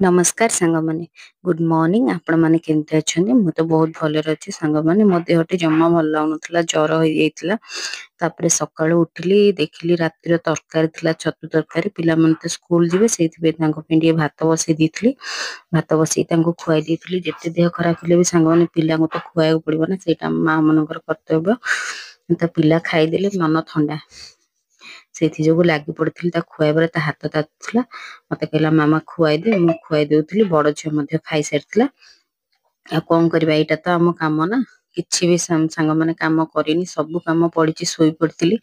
नमस्कार सांग माने गुड मॉर्निंग आपण माने केमते अछंती मु तो बहुत भले रहछि सांग माने मो देहटे जम्मा भल लागनथला ज्वर होई जाइतला तापरे सकाळु उठिली देखिली रातिर तरकारी थिला छतु तरकारी पिला मन तो स्कूल जिवे सेति बे तांको पिंडी भात बसे दिथली भात बसे तांको खुआई दिथली जेते देह खराब हेले भी सांग माने पिला को तो खुआय पड़िबो ना सेटा मां मनकर कर्तव्य त पिला खाई देले मन ठंडा सेथि जोगु लागि पड़थिल ता खुआइबरे ता हाथ तातुला मते कहला मामा खुआई दे मु खुआई देउथली बड़ छ मध्ये खाई सारथिला आ कोन करबा एटा त हम काम ना किछि भी संग माने काम करिनी सब काम पड़िछि सोई पड़थिली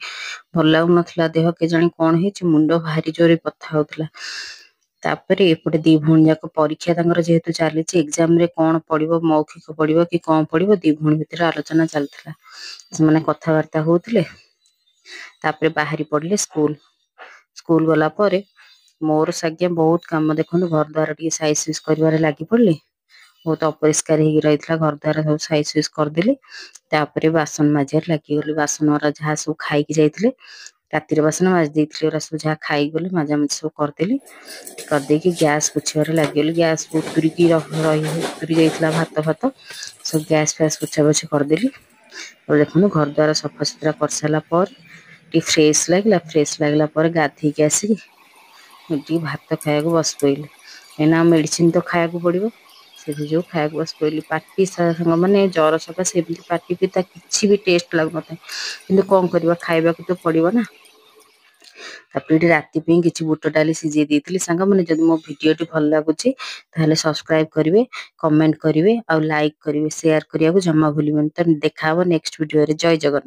भल लागु नथला देह के जानी कोन हेछि मुंडो भारी जोरे पथा होतला तापरे एपटे दी भूण जाक परीक्षा तांगर जेहेतु चलीछि एग्जाम रे कोन पड़िबो मौखिक पड़िबो कि कोन पड़िबो दी भूण भितर आलोचना चलथिला माने कथा वार्ता होतले तापरे बाहरी पड़ले स्कूल स्कूल गला परे मोर सज्ञा बहुत काम देखो घर द्वार टी साइज सुइज कर लगी पड़े बहुत अपरिष्कार हो रही घर द्वार सब साइज सुइज करदेली तापरे बासन मजार लगी गली बासन वाला जहाँ सब खाई जाइए रातिर बासन माज देती सब जहाँ खाई गले मजा मजी सब करदेली करदे गैस पोछार लगे गैस उतरिकी उतरी जाइए भात भात सब गैस फैस पोछा पोछी करदेली और देखो घर द्वार सफा सुतरा कर सारापर टी फ्रेश लगला गाधी के आसिक भात खाया बस पड़े एना मेडिसिन तो खाया पड़ो से जो खाया बस पड़े पार्टी सांग मैंने ज्वर सका से पार्टी पिता किसी भी टेस्ट लगन था कि कौन करवा खावा तो पड़ो ना तापर राति किसी बुट डाली सीझे देती सांग मैंने जब मो भिडियो भल लगुच सब्सक्राइब करेंगे कमेंट करेंगे और लाइक करेंगे शेयर करने को जमा भूल तो देखा नेक्स्ट वीडियो जय जगन्नाथ।